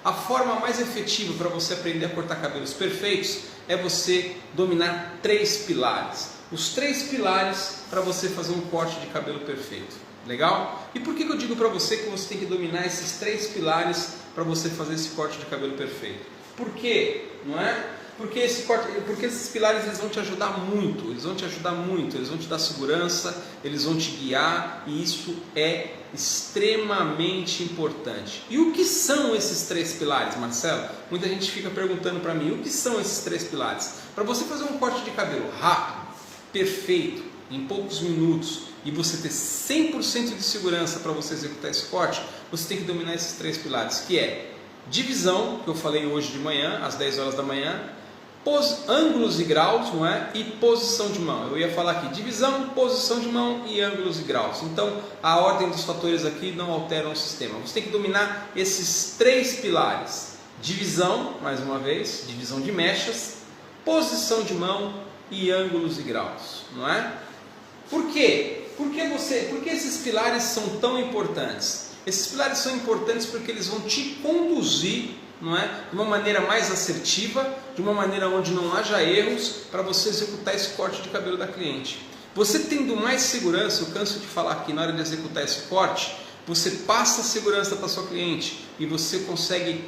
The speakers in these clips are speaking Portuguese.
a forma mais efetiva para você aprender a cortar cabelos perfeitos é você dominar 3 pilares. Os 3 pilares para você fazer um corte de cabelo perfeito. Legal? E por que eu digo para você que você tem que dominar esses 3 pilares para você fazer esse corte de cabelo perfeito? Por quê? Não é? Porque esses pilares eles vão te ajudar muito, eles vão te dar segurança, eles vão te guiar, e isso é extremamente importante. E o que são esses 3 pilares, Marcelo? Muita gente fica perguntando para mim, o que são esses 3 pilares? Para você fazer um corte de cabelo rápido, perfeito, em poucos minutos, e você ter 100% de segurança para você executar esse corte, você tem que dominar esses 3 pilares, que é divisão, que eu falei hoje de manhã, às 10 horas da manhã, ângulos e graus, não é? E posição de mão. Eu ia falar aqui divisão, posição de mão e ângulos e graus. Então a ordem dos fatores aqui não alteram o sistema. Você tem que dominar esses 3 pilares: divisão, mais uma vez, divisão de mechas, posição de mão e ângulos e graus, não é? Por quê? Por que esses pilares são tão importantes? Esses pilares são importantes porque eles vão te conduzir, não é? De uma maneira mais assertiva, de uma maneira onde não haja erros, para você executar esse corte de cabelo da cliente. Você tendo mais segurança, eu canso de falar aqui, na hora de executar esse corte, você passa a segurança para sua cliente e você consegue,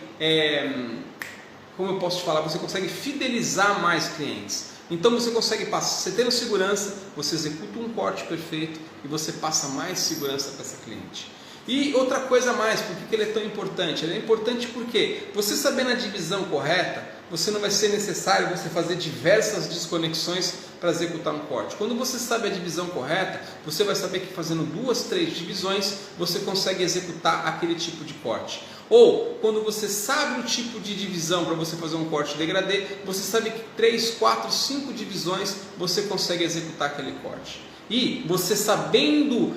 como eu posso te falar, você consegue fidelizar mais clientes. Então você consegue passar, você tendo segurança, você executa um corte perfeito e você passa mais segurança para essa cliente. E outra coisa a mais, por que ele é tão importante? Ele é importante porque você sabendo a divisão correta, você não vai ser necessário você fazer diversas desconexões para executar um corte. Quando você sabe a divisão correta, você vai saber que fazendo 2, 3 divisões, você consegue executar aquele tipo de corte. Ou, quando você sabe o tipo de divisão para você fazer um corte degradê, você sabe que 3, 4, 5 divisões você consegue executar aquele corte. E você sabendo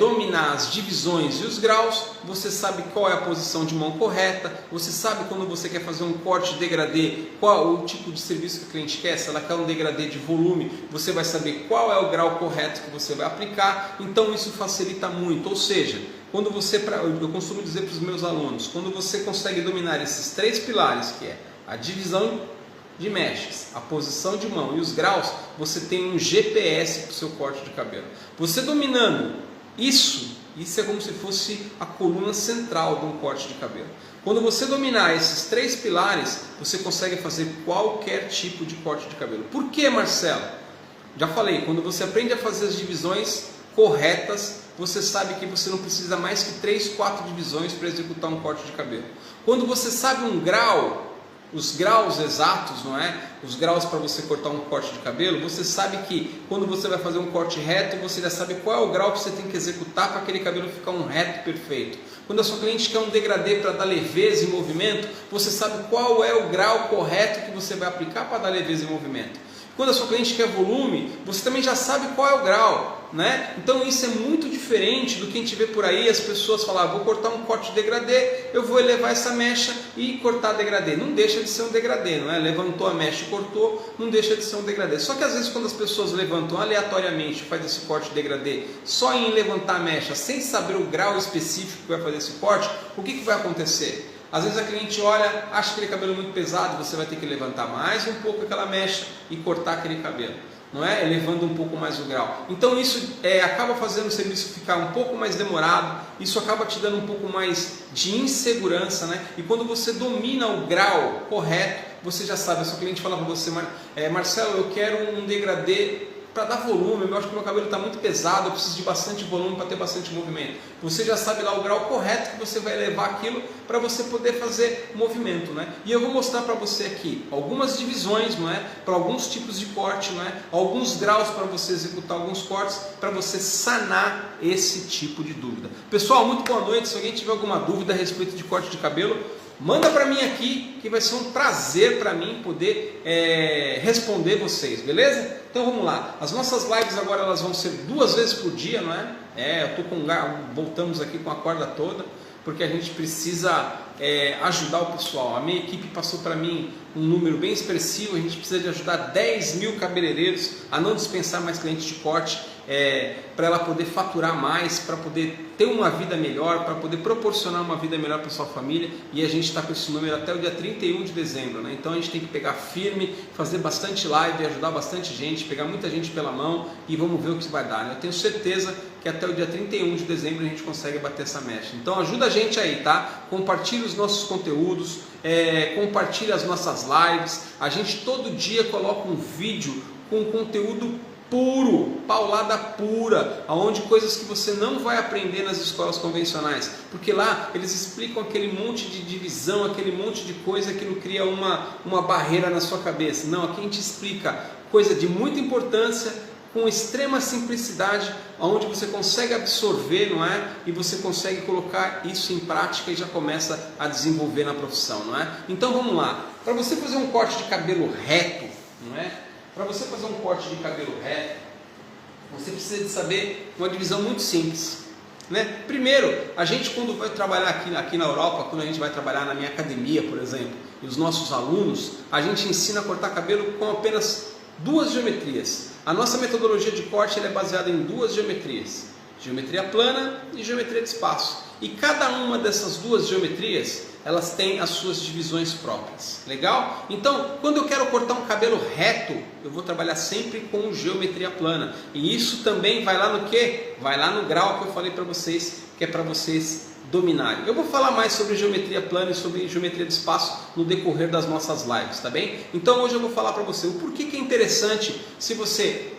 dominar as divisões e os graus, você sabe qual é a posição de mão correta, você sabe quando você quer fazer um corte degradê, qual o tipo de serviço que o cliente quer. Se ela quer um degradê de volume, você vai saber qual é o grau correto que você vai aplicar. Então isso facilita muito. Ou seja, quando eu costumo dizer para os meus alunos, quando você consegue dominar esses 3 pilares, que é a divisão de mechas, a posição de mão e os graus, você tem um GPS para o seu corte de cabelo. Você dominando isso é como se fosse a coluna central de um corte de cabelo. Quando você dominar esses 3 pilares, você consegue fazer qualquer tipo de corte de cabelo. Por que, Marcelo? Já falei, quando você aprende a fazer as divisões corretas, você sabe que você não precisa mais que 3, 4 divisões para executar um corte de cabelo. Quando você sabe um grau, os graus exatos, não é? Os graus para você cortar um corte de cabelo, você sabe que quando você vai fazer um corte reto, você já sabe qual é o grau que você tem que executar para aquele cabelo ficar um reto perfeito. Quando a sua cliente quer um degradê para dar leveza e movimento, você sabe qual é o grau correto que você vai aplicar para dar leveza e movimento. Quando a sua cliente quer volume, você também já sabe qual é o grau, né? Então isso é muito diferente do que a gente vê por aí, as pessoas falam, vou cortar um corte de degradê, eu vou elevar essa mecha e cortar degradê. Não deixa de ser um degradê, não é? Levantou a mecha e cortou, não deixa de ser um degradê. Só que às vezes quando as pessoas levantam aleatoriamente, faz esse corte de degradê, só em levantar a mecha, sem saber o grau específico que vai fazer esse corte, o que vai acontecer? Às vezes a cliente olha, acha aquele cabelo muito pesado, você vai ter que levantar mais um pouco aquela mecha e cortar aquele cabelo, não é? Elevando um pouco mais o grau. Então isso acaba fazendo o serviço ficar um pouco mais demorado, isso acaba te dando um pouco mais de insegurança, né? E quando você domina o grau correto, você já sabe, a sua cliente fala para você, Marcelo, eu quero um degradê para dar volume, eu acho que meu cabelo está muito pesado, eu preciso de bastante volume para ter bastante movimento. Você já sabe lá o grau correto que você vai levar aquilo para você poder fazer movimento, né? E eu vou mostrar para você aqui algumas divisões, não é? Para alguns tipos de corte, não é? Alguns graus para você executar alguns cortes, para você sanar esse tipo de dúvida. Pessoal, muito boa noite. Se alguém tiver alguma dúvida a respeito de corte de cabelo, manda para mim aqui, que vai ser um prazer para mim poder responder vocês, beleza? Então vamos lá, as nossas lives agora elas vão ser 2 vezes por dia, não é? Eu tô voltamos aqui com a corda toda, porque a gente precisa ajudar o pessoal. A minha equipe passou para mim um número bem expressivo, a gente precisa de ajudar 10 mil cabeleireiros a não dispensar mais clientes de corte, para ela poder faturar mais, para poder ter uma vida melhor, para poder proporcionar uma vida melhor para sua família, e a gente está com esse número até o dia 31 de dezembro, né? Então a gente tem que pegar firme, fazer bastante live, ajudar bastante gente, pegar muita gente pela mão e vamos ver o que vai dar, né? Eu tenho certeza que até o dia 31 de dezembro a gente consegue bater essa meta. Então ajuda a gente aí, tá? Compartilhe os nossos conteúdos, compartilhe as nossas lives. A gente todo dia coloca um vídeo com conteúdo puro, paulada pura, aonde coisas que você não vai aprender nas escolas convencionais, porque lá eles explicam aquele monte de divisão, aquele monte de coisa que não cria uma barreira na sua cabeça. Não, aqui a gente explica coisa de muita importância, com extrema simplicidade, onde você consegue absorver, não é? E você consegue colocar isso em prática e já começa a desenvolver na profissão, não é? Então vamos lá, para você fazer um corte de cabelo reto, não é? Para você fazer um corte de cabelo reto, você precisa de saber uma divisão muito simples, né? Primeiro, a gente quando vai trabalhar aqui na Europa, quando a gente vai trabalhar na minha academia, por exemplo, e os nossos alunos, a gente ensina a cortar cabelo com apenas duas geometrias. A nossa metodologia de corte é baseada em duas geometrias, geometria plana e geometria de espaço. E cada uma dessas duas geometrias, elas têm as suas divisões próprias. Legal? Então, quando eu quero cortar um cabelo reto, eu vou trabalhar sempre com geometria plana. E isso também vai lá no quê? Vai lá no grau que eu falei para vocês, que é para vocês dominarem. Eu vou falar mais sobre geometria plana e sobre geometria de espaço no decorrer das nossas lives, tá bem? Então hoje eu vou falar para você o porquê que é interessante se você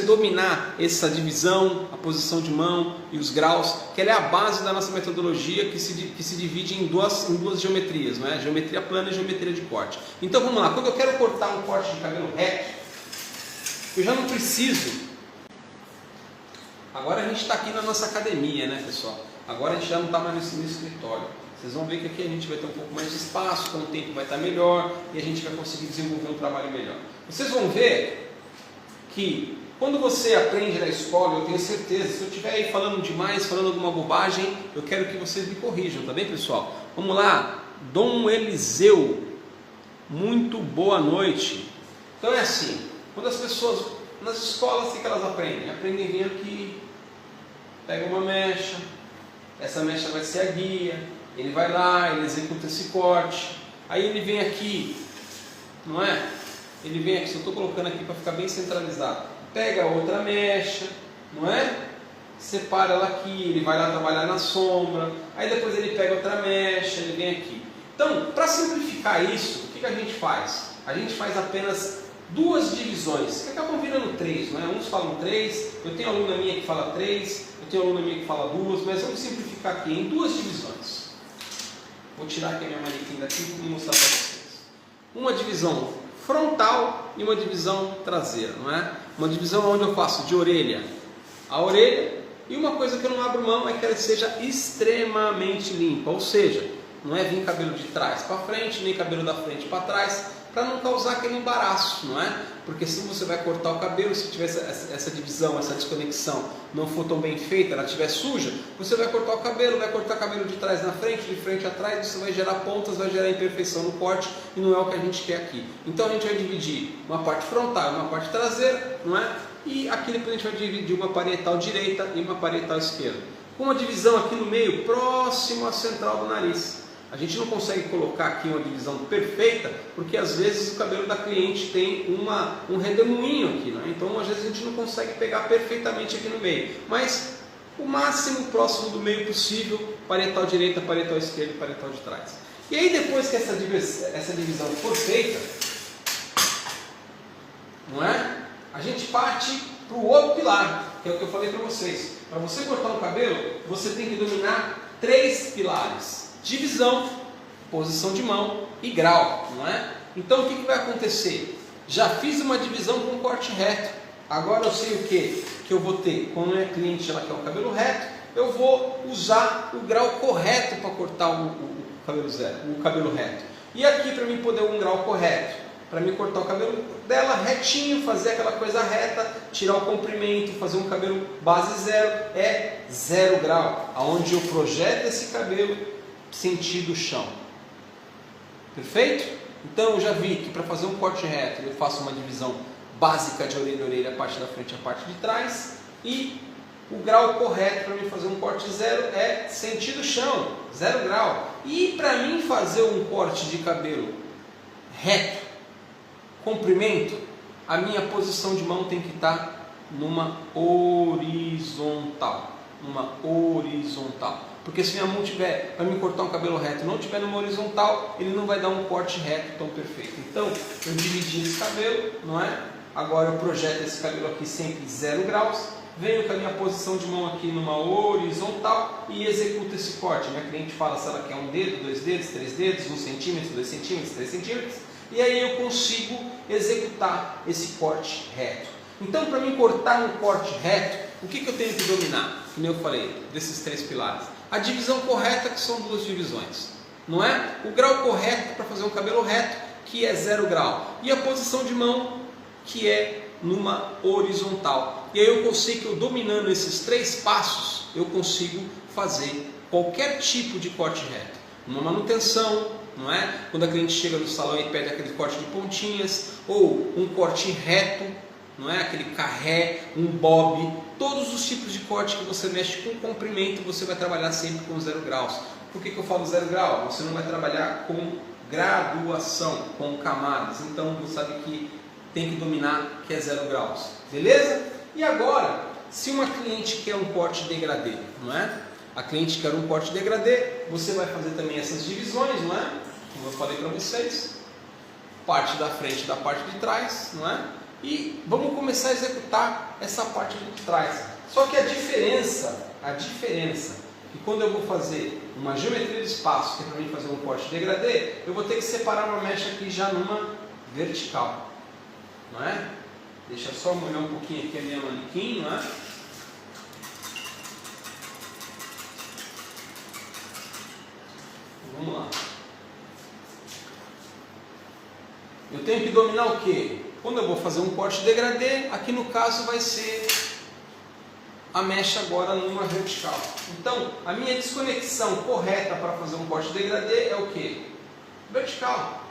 dominar essa divisão, a posição de mão e os graus, que ela é a base da nossa metodologia que se divide em duas geometrias, não é? Geometria plana e geometria de corte. Então vamos lá, quando eu quero cortar um corte de cabelo reto, eu já não preciso. Agora a gente está aqui na nossa academia, né, pessoal? Agora a gente já não está mais no escritório. Vocês vão ver que aqui a gente vai ter um pouco mais de espaço, então o tempo vai estar melhor e a gente vai conseguir desenvolver um trabalho melhor. Vocês vão ver que quando você aprende na escola, eu tenho certeza, se eu estiver aí falando demais, falando alguma bobagem, eu quero que vocês me corrijam, tá bem, pessoal? Vamos lá, Dom Eliseu, muito boa noite. Então é assim, quando as pessoas, nas escolas, o que elas aprendem? Aprendem a vir aqui, pega uma mecha, essa mecha vai ser a guia, ele vai lá, ele executa esse corte, aí ele vem aqui, não é? Ele vem aqui, só estou colocando aqui para ficar bem centralizado, pega outra mecha, não é? Separa ela aqui, ele vai lá trabalhar na sombra, aí depois ele pega outra mecha, ele vem aqui. Então, para simplificar isso, o que a gente faz? A gente faz apenas duas divisões, que acabam virando três, não é? Uns falam três, eu tenho aluna minha que fala três, eu tenho aluna minha que fala duas, mas vamos simplificar aqui em duas divisões. Vou tirar aqui a minha manequim daqui e mostrar para vocês. Uma divisão frontal e uma divisão traseira, não é? Uma divisão onde eu faço de orelha a orelha, e uma coisa que eu não abro mão é que ela seja extremamente limpa, ou seja, não é vir cabelo de trás para frente, nem cabelo da frente para trás, para não causar aquele embaraço, não é? Porque se você vai cortar o cabelo, se tiver essa divisão, essa desconexão não for tão bem feita, ela estiver suja, você vai cortar o cabelo, vai cortar o cabelo de trás na frente, de frente atrás, você vai gerar pontas, vai gerar imperfeição no corte, e não é o que a gente quer aqui. Então a gente vai dividir uma parte frontal e uma parte traseira, não é? E aqui depois a gente vai dividir uma parietal direita e uma parietal esquerda. Com uma divisão aqui no meio, próximo à central do nariz. A gente não consegue colocar aqui uma divisão perfeita, porque às vezes o cabelo da cliente tem um redemoinho aqui, né? Então às vezes a gente não consegue pegar perfeitamente aqui no meio, mas o máximo próximo do meio possível, parietal direita, parietal esquerda e parietal de trás. E aí depois que essa divisão for feita, não é? A gente parte para o outro pilar, que é o que eu falei para vocês. Para você cortar um cabelo, você tem que dominar três pilares: divisão, posição de mão e grau, não é? Então o que vai acontecer? Já fiz uma divisão com corte reto, agora eu sei o que? Que eu vou ter, quando a cliente ela quer um cabelo reto, eu vou usar o grau correto para cortar o cabelo reto. E aqui para mim poder um grau correto, para mim cortar o cabelo dela retinho, fazer aquela coisa reta, tirar o comprimento, fazer um cabelo base zero, é 0 grau, aonde eu projeto esse cabelo sentido chão. Perfeito? Então eu já vi que para fazer um corte reto eu faço uma divisão básica de orelha a orelha, a parte da frente e a parte de trás, E o grau correto para mim fazer um corte zero é sentido chão, 0 grau. E para mim fazer um corte de cabelo reto, comprimento, a minha posição de mão tem que estar numa horizontal. Numa horizontal. Porque se minha mão tiver, para mim cortar um cabelo reto, não tiver numa horizontal, ele não vai dar um corte reto tão perfeito. Então, eu dividi esse cabelo, não é? Agora eu projeto esse cabelo aqui sempre 0 graus, venho com a minha posição de mão aqui numa horizontal e executo esse corte. Minha cliente fala se ela quer 1 dedo, 2 dedos, 3 dedos, 1 centímetro, 2 centímetros, 3 centímetros, e aí eu consigo executar esse corte reto. Então, para mim cortar um corte reto, o que eu tenho que dominar? Como eu falei, desses 3 pilares. A divisão correta, que são 2 divisões, não é? O grau correto para fazer um cabelo reto, que é 0 grau. E a posição de mão, que é numa horizontal. E aí eu consigo, eu dominando esses 3 passos, eu consigo fazer qualquer tipo de corte reto. Uma manutenção, não é? Quando a cliente chega no salão e pede aquele corte de pontinhas, ou um corte reto, não é? Aquele carré, um bob, todos os tipos de corte que você mexe com comprimento, você vai trabalhar sempre com 0 graus. Por que eu falo 0 grau? Você não vai trabalhar com graduação, com camadas. Então você sabe que tem que dominar que é 0 graus. Beleza? E agora, se uma cliente quer um corte degradê, não é? A cliente quer um corte degradê, você vai fazer também essas divisões, não é? Como eu falei para vocês, parte da frente e da parte de trás, não é? E vamos começar a executar essa parte de trás. Só que a diferença que quando eu vou fazer uma geometria de espaço, que é para mim fazer um corte degradê, eu vou ter que separar uma mecha aqui já numa vertical, não é? Deixa eu só molhar um pouquinho aqui a minha manequim, não é? Vamos lá. Eu tenho que dominar o quê? Quando eu vou fazer um corte degradê, aqui no caso vai ser a mecha agora numa vertical. Então, a minha desconexão correta para fazer um corte degradê é o quê? Vertical.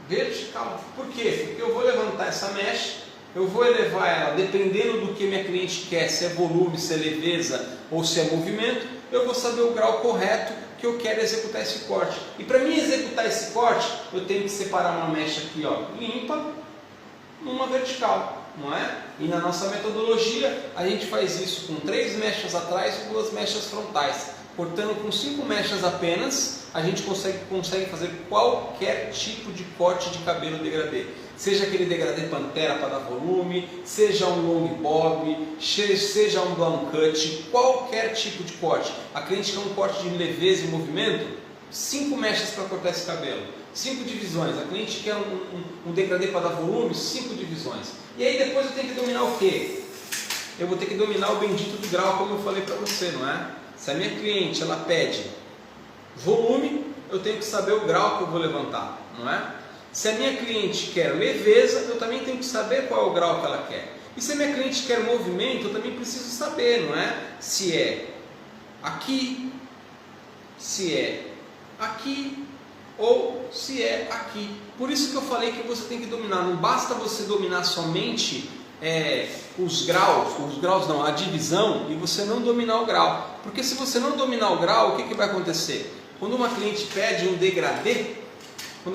Vertical. Por quê? Porque eu vou levantar essa mecha, eu vou elevar ela, dependendo do que minha cliente quer, se é volume, se é leveza ou se é movimento, eu vou saber o grau correto que eu quero executar esse corte. E para mim executar esse corte, eu tenho que separar uma mecha aqui, ó, limpa, numa vertical, não é? E na nossa metodologia, a gente faz isso com 3 mechas atrás e 2 mechas frontais. Cortando com 5 mechas apenas, a gente consegue fazer qualquer tipo de corte de cabelo degradê. Seja aquele degradê pantera para dar volume, seja um long bob, seja um blown cut, qualquer tipo de corte. A cliente quer um corte de leveza e movimento, 5 mechas para cortar esse cabelo, 5 divisões. A cliente quer um degradê para dar volume, 5 divisões. E aí depois eu tenho que dominar o quê? Eu vou ter que dominar o bendito do grau, como eu falei para você, não é? Se a minha cliente ela pede volume, eu tenho que saber o grau que eu vou levantar, não é? Se a minha cliente quer leveza, eu também tenho que saber qual é o grau que ela quer. E se a minha cliente quer movimento, eu também preciso saber, não é? Se é aqui, se é aqui ou se é aqui. Por isso que eu falei que você tem que dominar. Não basta você dominar somente os graus não, a divisão, e você não dominar o grau. Porque se você não dominar o grau, o que vai acontecer? Quando uma cliente pede um degradê, o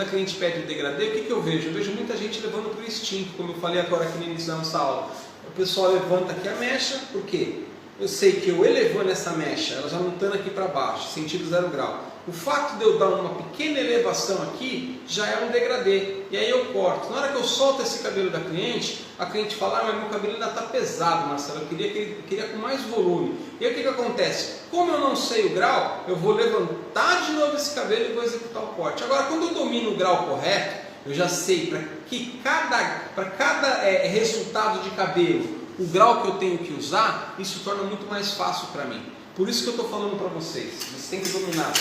que eu vejo? Eu vejo muita gente levando para o instinto, como eu falei agora aqui no início da nossa aula. O pessoal levanta aqui a mecha, por quê? Eu sei que eu elevando essa mecha, ela já não está aqui para baixo, sentido 0 grau. O fato de eu dar uma pequena elevação aqui, já é um degradê. E aí eu corto. Na hora que eu solto esse cabelo da cliente, a cliente fala, mas meu cabelo ainda está pesado, Marcelo, eu queria com mais volume. E aí o que acontece? Como eu não sei o grau, eu vou levantar de novo esse cabelo e vou executar o corte. Agora, quando eu domino o grau correto, eu já sei para cada resultado de cabelo, o grau que eu tenho que usar, isso torna muito mais fácil para mim. Por isso que eu estou falando para vocês, você tem que dominar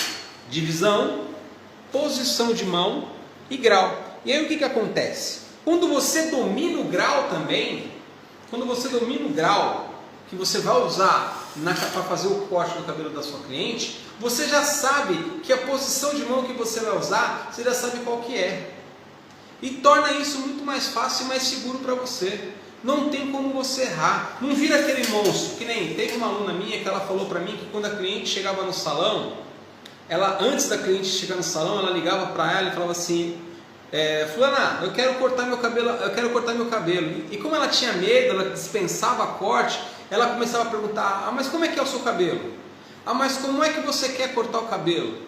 divisão, posição de mão e grau. E aí o que acontece? Quando você domina o grau também, que você vai usar para fazer o corte do cabelo da sua cliente, você já sabe que a posição de mão que você vai usar, você já sabe qual que é. e torna isso muito mais fácil e mais seguro para você. Não tem como você errar. Não vira aquele monstro, que nem teve uma aluna minha que ela falou para mim que quando a cliente chegava no salão, antes da cliente chegar no salão, ela ligava para ela e falava assim: fulana, eu quero cortar meu cabelo. E como ela tinha medo, ela dispensava corte, ela começava a perguntar: mas como é que é o seu cabelo? Mas como é que você quer cortar o cabelo?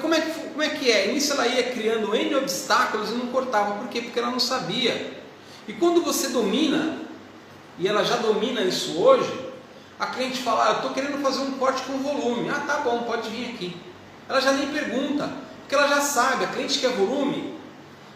Como é que é? Nisso ela ia criando N obstáculos e não cortava. Por quê? Porque ela não sabia. E quando você domina, e ela já domina isso hoje, a cliente fala: eu estou querendo fazer um corte com volume. Tá bom, pode vir aqui. Ela já nem pergunta, porque ela já sabe. A cliente quer volume,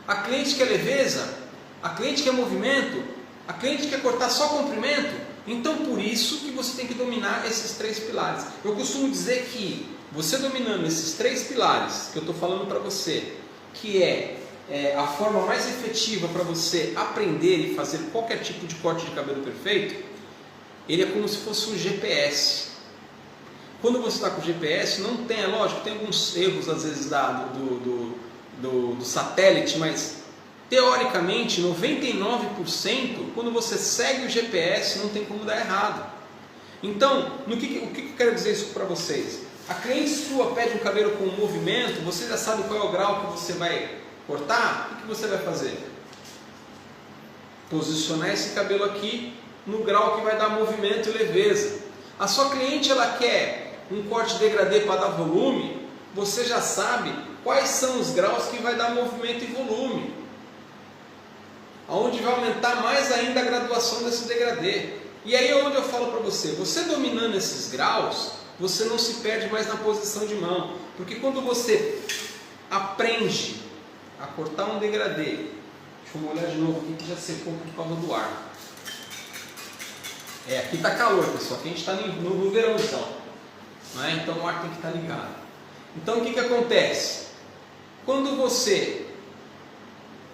a cliente quer leveza, a cliente quer movimento, a cliente quer cortar só comprimento. Então por isso que você tem que dominar esses 3 pilares. Eu costumo dizer que você dominando esses 3 pilares que eu estou falando para você, que é a forma mais efetiva para você aprender e fazer qualquer tipo de corte de cabelo perfeito, ele é como se fosse um GPS. Quando você está com o GPS, não tem, é lógico, tem alguns erros às vezes do satélite, mas teoricamente 99% quando você segue o GPS não tem como dar errado. Então, o que eu quero dizer isso para vocês? A cliente sua pede um cabelo com movimento, você já sabe qual é o grau que você vai cortar. O que você vai fazer? Posicionar esse cabelo aqui no grau que vai dar movimento e leveza. A sua cliente ela quer um corte degradê para dar volume, você já sabe quais são os graus que vai dar movimento e volume, aonde vai aumentar mais ainda a graduação desse degradê. E aí é onde eu falo para você dominando esses graus, você não se perde mais na posição de mão, porque quando você aprende a cortar um degradê, deixa eu molhar de novo aqui que já secou por causa do ar. Aqui está calor, pessoal, aqui a gente está no verãozão, não é? Então o ar tem que estar ligado. Então o que acontece? Quando você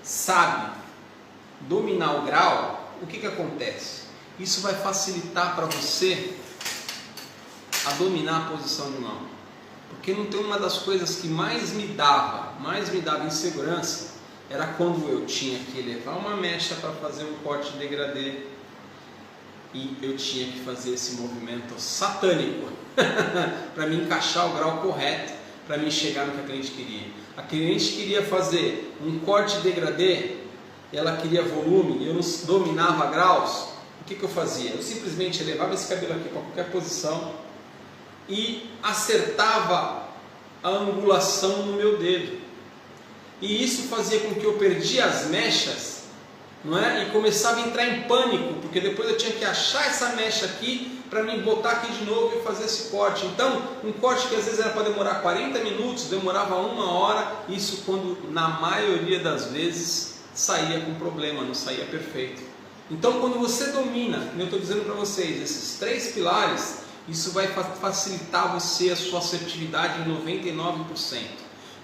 sabe dominar o grau, o que acontece? Isso vai facilitar para você a dominar a posição de mão. Porque não tem uma das coisas que mais me dava insegurança, era quando eu tinha que levar uma mecha para fazer um corte de degradê e eu tinha que fazer esse movimento satânico para me encaixar o grau correto, para mim chegar no que a cliente queria. A cliente queria fazer um corte de degradê, ela queria volume, eu não dominava graus. O que eu fazia? Eu simplesmente levava esse cabelo aqui para qualquer posição e acertava a angulação no meu dedo. E isso fazia com que eu perdia as mechas, não é? E começava a entrar em pânico, porque depois eu tinha que achar essa mecha aqui para me botar aqui de novo e fazer esse corte. Então, um corte que às vezes era para demorar 40 minutos, demorava 1 hora, isso quando na maioria das vezes saía com problema, não saía perfeito. Então, quando você domina, como eu estou dizendo para vocês, esses 3 pilares, isso vai facilitar você, a sua assertividade em 99%.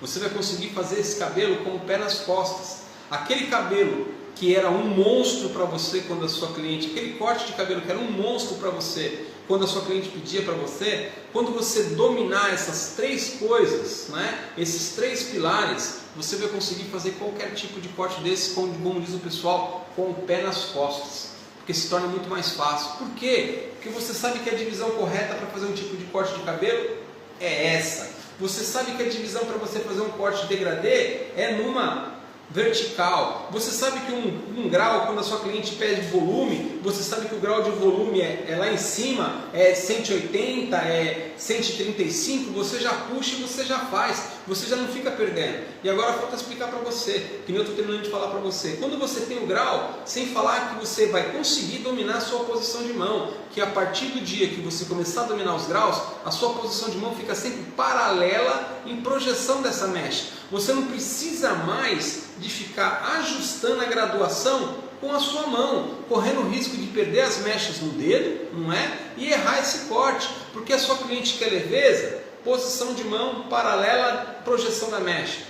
Você vai conseguir fazer esse cabelo com o pé nas costas. Aquele cabelo que era um monstro para você quando a sua cliente, aquele corte de cabelo que era um monstro para você quando a sua cliente pedia para você, quando você dominar essas 3 coisas, né, esses 3 pilares, você vai conseguir fazer qualquer tipo de corte desse, como diz o pessoal, com o pé nas costas, porque se torna muito mais fácil. Por quê? Porque você sabe que a divisão correta para fazer um tipo de corte de cabelo é essa. Você sabe que a divisão para você fazer um corte de degradê é numa vertical. Você sabe que um grau, quando a sua cliente pede volume, você sabe que o grau de volume é lá em cima, é 180, é 135, você já puxa e você já faz, você já não fica perdendo. E agora falta explicar para você, que nem eu estou terminando de falar para você. Quando você tem o grau, sem falar que você vai conseguir dominar a sua posição de mão, que a partir do dia que você começar a dominar os graus, a sua posição de mão fica sempre paralela em projeção dessa mecha. Você não precisa mais de ficar ajustando a graduação com a sua mão, correndo o risco de perder as mechas no dedo, não é? E errar esse corte, porque a sua cliente quer leveza, posição de mão paralela, projeção da mecha,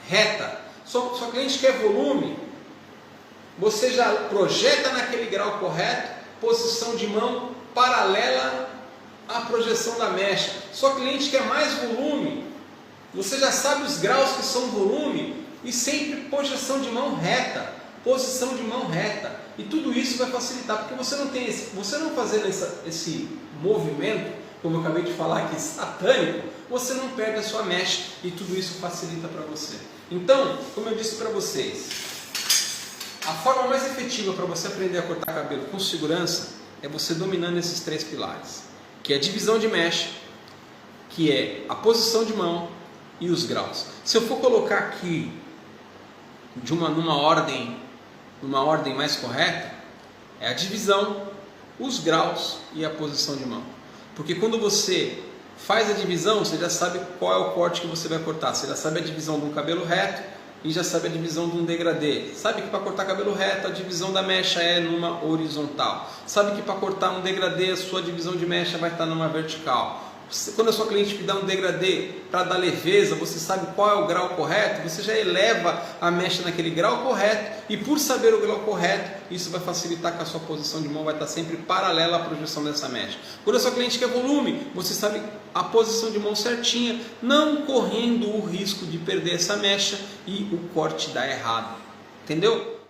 reta. Sua cliente quer volume, você já projeta naquele grau correto, posição de mão paralela à projeção da mecha. Sua cliente quer mais volume, você já sabe os graus que são volume, e sempre posição de mão reta, posição de mão reta. E tudo isso vai facilitar, porque você não fazendo esse movimento, como eu acabei de falar aqui, satânico, você não perde a sua mecha e tudo isso facilita para você. Então, como eu disse para vocês, a forma mais efetiva para você aprender a cortar cabelo com segurança é você dominando esses 3 pilares, que é a divisão de mecha, que é a posição de mão e os graus. Se eu for colocar aqui numa ordem mais correta, é a divisão, os graus e a posição de mão. Porque quando você faz a divisão, você já sabe qual é o corte que você vai cortar. Você já sabe a divisão de um cabelo reto e já sabe a divisão de um degradê. Sabe que para cortar cabelo reto a divisão da mecha é numa horizontal. Sabe que para cortar um degradê a sua divisão de mecha vai estar numa vertical. Quando a sua cliente te dá um degradê para dar leveza, você sabe qual é o grau correto, você já eleva a mecha naquele grau correto, e por saber o grau correto, isso vai facilitar que a sua posição de mão vai estar sempre paralela à projeção dessa mecha. Quando a sua cliente quer volume, você sabe a posição de mão certinha, não correndo o risco de perder essa mecha e o corte dar errado. Entendeu?